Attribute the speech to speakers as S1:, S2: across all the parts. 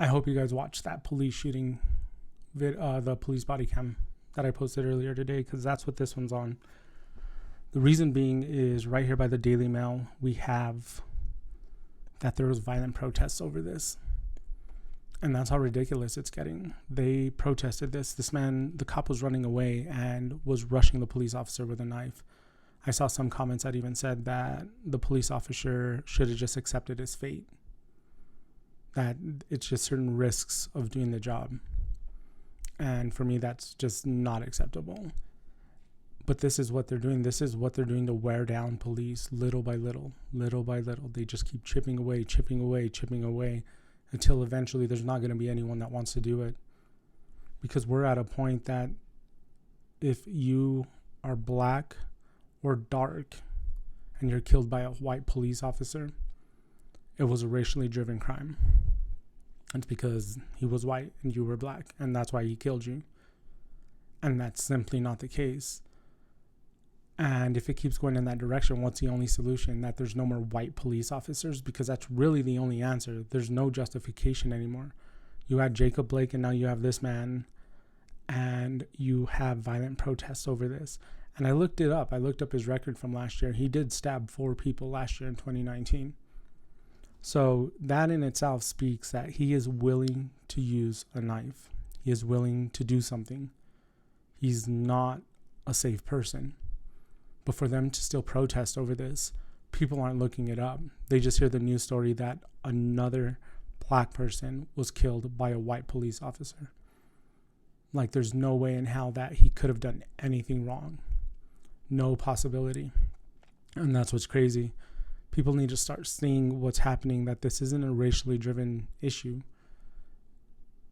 S1: I hope you guys watched that police shooting, the police body cam that I posted earlier today, because that's what this one's on. The reason being is right here by the Daily Mail, we have that there was violent protests over this. And that's how ridiculous it's getting. They protested this. This man, the cop was running away and was rushing the police officer with a knife. I saw some comments that even said that the police officer should have just accepted his fate. That it's just certain risks of doing the job. And for me, that's just not acceptable. But this is what they're doing. This is what they're doing to wear down police little by little, little by little. They just keep chipping away, chipping away, chipping away, until eventually there's not going to be anyone that wants to do it. Because we're at a point that if you are black or dark and you're killed by a white police officer, it was a racially driven crime. It's because he was white and you were black, and that's why he killed you. And that's simply not the case. And if it keeps going in that direction, what's the only solution? That there's no more white police officers? Because that's really the only answer. There's no justification anymore. You had Jacob Blake and now you have this man, and you have violent protests over this. And I looked it up. I looked up his record from last year. He did stab 4 people last year in 2019. So that in itself speaks that he is willing to use a knife. He is willing to do something. He's not a safe person. But for them to still protest over this, people aren't looking it up. They just hear the news story that another black person was killed by a white police officer. Like, there's no way in hell that he could have done anything wrong. No possibility. And that's what's crazy. People need to start seeing what's happening, that this isn't a racially driven issue.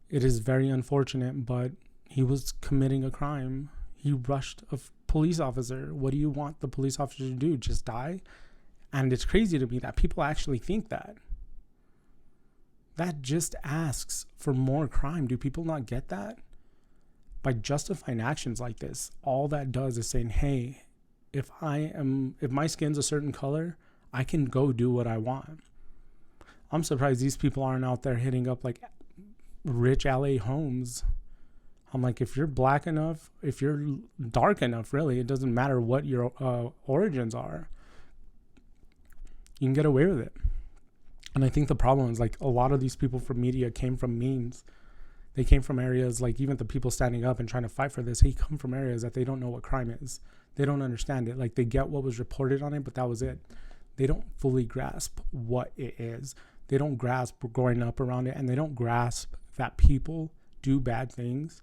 S1: It is very unfortunate, but he was committing a crime. He rushed a police officer. What do you want the police officer to do? Just die? And it's crazy to me that people actually think that. That just asks for more crime. Do people not get that? By justifying actions like this, all that does is saying, hey, if my skin's a certain color, I can go do what I want. I'm surprised these people aren't out there hitting up like rich LA homes. I'm like, if you're black enough, if you're dark enough, really, it doesn't matter what your origins are. You can get away with it. And I think the problem is, like, a lot of these people from media came from means. They came from areas, like even the people standing up and trying to fight for this, they come from areas that they don't know what crime is. They don't understand it. Like, they get what was reported on it, but that was it. They don't fully grasp what it is. They don't grasp growing up around it, and they don't grasp that people do bad things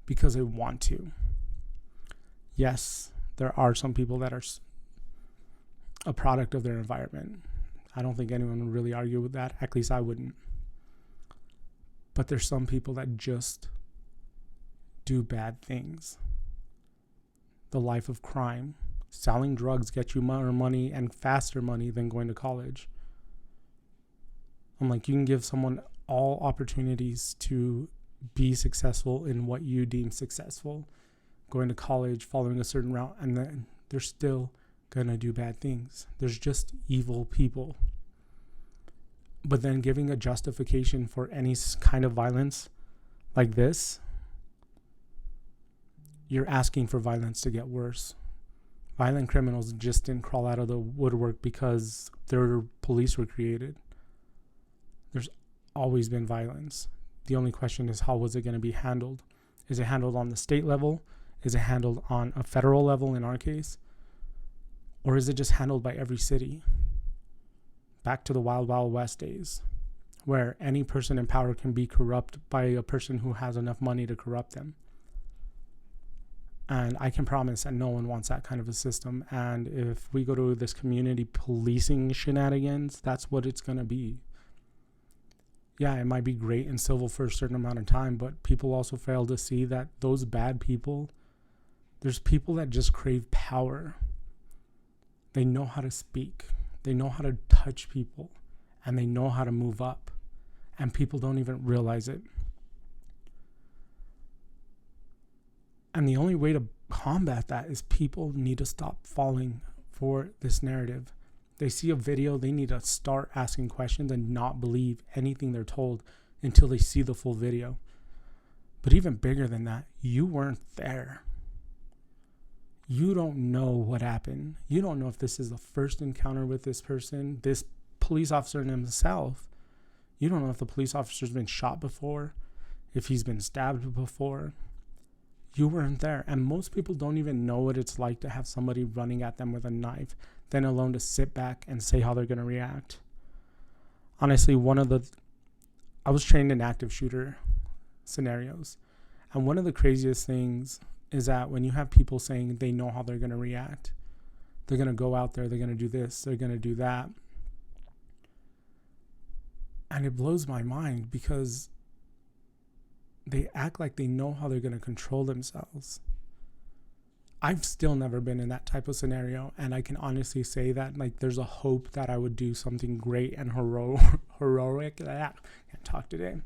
S1: because they want to. Yes, there are some people that are a product of their environment. I don't think anyone would really argue with that. At least I wouldn't. But there's some people that just do bad things. The life of crime. Selling drugs gets you more money and faster money than going to college. I'm like, you can give someone all opportunities to be successful in what you deem successful, going to college, following a certain route, and then they're still gonna do bad things. There's just evil people. But then giving a justification for any kind of violence like this, you're asking for violence to get worse. Violent criminals just didn't crawl out of the woodwork because their police were created. There's always been violence. The only question is, how was it going to be handled? Is it handled on the state level? Is it handled on a federal level in our case? Or is it just handled by every city? Back to the Wild Wild West days, where any person in power can be corrupt by a person who has enough money to corrupt them. And I can promise that no one wants that kind of a system. And if we go to this community policing shenanigans, that's what it's going to be. Yeah, it might be great and civil for a certain amount of time, but people also fail to see that those bad people, there's people that just crave power. They know how to speak. They know how to touch people. And they know how to move up. And people don't even realize it. And the only way to combat that is people need to stop falling for this narrative. They see a video, they need to start asking questions and not believe anything they're told, until they see the full video. But even bigger than that, you weren't there. You don't know what happened. You don't know if this is the first encounter with this person, this police officer himself. You don't know if the police officer's been shot before, if he's been stabbed before. You weren't there. And most people don't even know what it's like to have somebody running at them with a knife, then alone to sit back and say how they're going to react. Honestly, I was trained in active shooter scenarios. And one of the craziest things is that when you have people saying they know how they're going to react, they're going to go out there, they're going to do this, they're going to do that. And it blows my mind because they act like they know how they're going to control themselves. I've still never been in that type of scenario, and I can honestly say that like there's a hope that I would do something great and heroic. I can't talk today.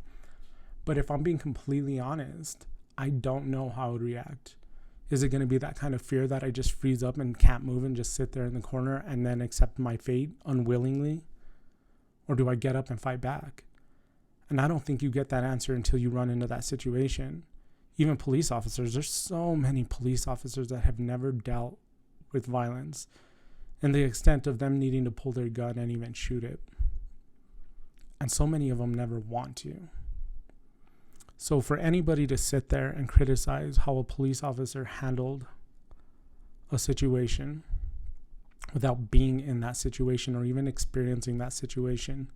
S1: But if I'm being completely honest, I don't know how I would react. Is it going to be that kind of fear that I just freeze up and can't move and just sit there in the corner and then accept my fate unwillingly? Or do I get up and fight back? And I don't think you get that answer until you run into that situation. Even police officers, there's so many police officers that have never dealt with violence and the extent of them needing to pull their gun and even shoot it. And so many of them never want to. So for anybody to sit there and criticize how a police officer handled a situation without being in that situation or even experiencing that situation,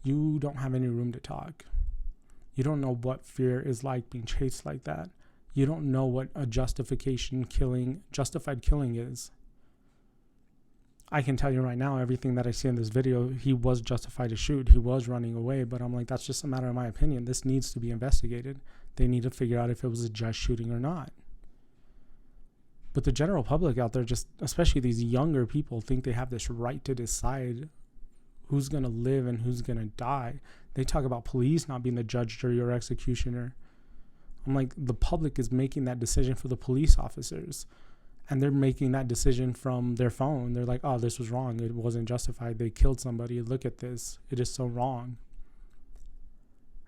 S1: you don't have any room to talk. You don't know what fear is like being chased like that. You don't know what a justified killing is. I can tell you right now, everything that I see in this video, he was justified to shoot. He was running away, but I'm like, that's just a matter of my opinion. This needs to be investigated. They need to figure out if it was a just shooting or not. But the general public out there, just especially these younger people, think they have this right to decide who's going to live and who's going to die. They talk about police not being the judge, jury, or executioner. I'm like, the public is making that decision for the police officers. And they're making that decision from their phone. They're like, oh, this was wrong. It wasn't justified. They killed somebody. Look at this. It is so wrong.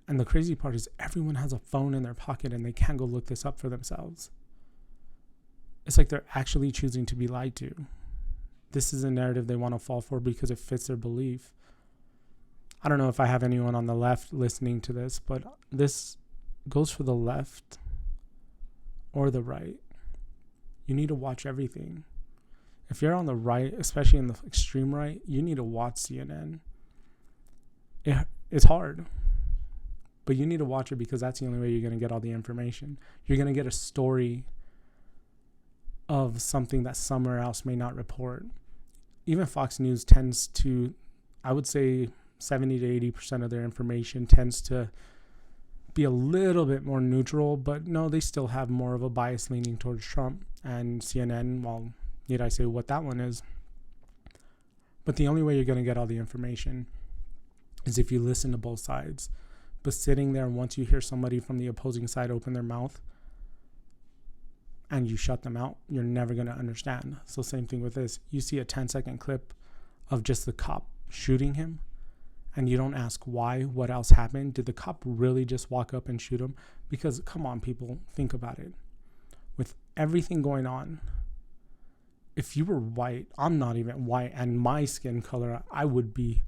S1: And the crazy part is everyone has a phone in their pocket and they can't go look this up for themselves. It's like they're actually choosing to be lied to. This is a narrative they want to fall for because it fits their belief. I don't know if I have anyone on the left listening to this, but this goes for the left or the right. You need to watch everything. If you're on the right, especially in the extreme right, you need to watch CNN. It's hard, but you need to watch it because that's the only way you're going to get all the information. You're going to get a story of something that somewhere else may not report. Even Fox News tends to, I would say 70 to 80% of their information tends to be a little bit more neutral, but no, they still have more of a bias leaning towards Trump. And CNN, well, need I say what that one is? But the only way you're going to get all the information is if you listen to both sides. But sitting there, once you hear somebody from the opposing side open their mouth and you shut them out, you're never going to understand. So same thing with this. You see a 10-second clip of just the cop shooting him, and you don't ask why, what else happened. Did the cop really just walk up and shoot him? Because, come on, people, think about it. With everything going on, if you were white, I'm not even white, and my skin color, I would be,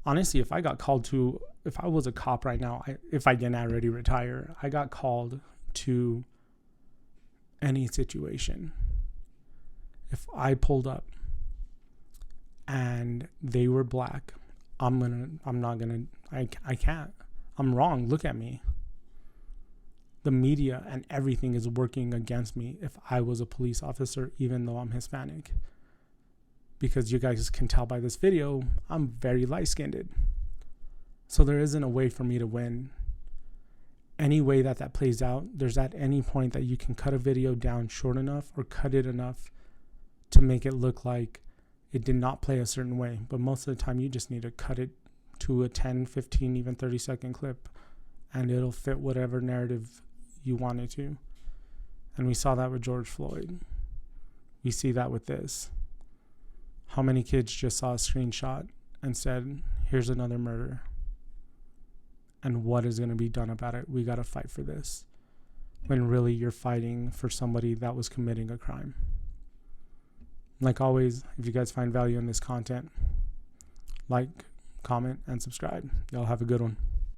S1: honestly, if I was a cop right now, if I didn't already retire, I got called to any situation. If I pulled up and they were black, I can't. I'm wrong. Look at me. The media and everything is working against me if I was a police officer, even though I'm Hispanic. Because you guys can tell by this video, I'm very light-skinned. So there isn't a way for me to win. Any way that plays out, there's at any point that you can cut a video down short enough or cut it enough to make it look like it did not play a certain way. But most of the time, you just need to cut it to a 10, 15, even 30-second clip, and it'll fit whatever narrative you want it to. And we saw that with George Floyd. We see that with this. How many kids just saw a screenshot and said, here's another murder? and what is going to be done about it. We got to fight for this, when really you're fighting for somebody that was committing a crime. Like always, if you guys find value in this content, like, comment, and subscribe. Y'all have a good one.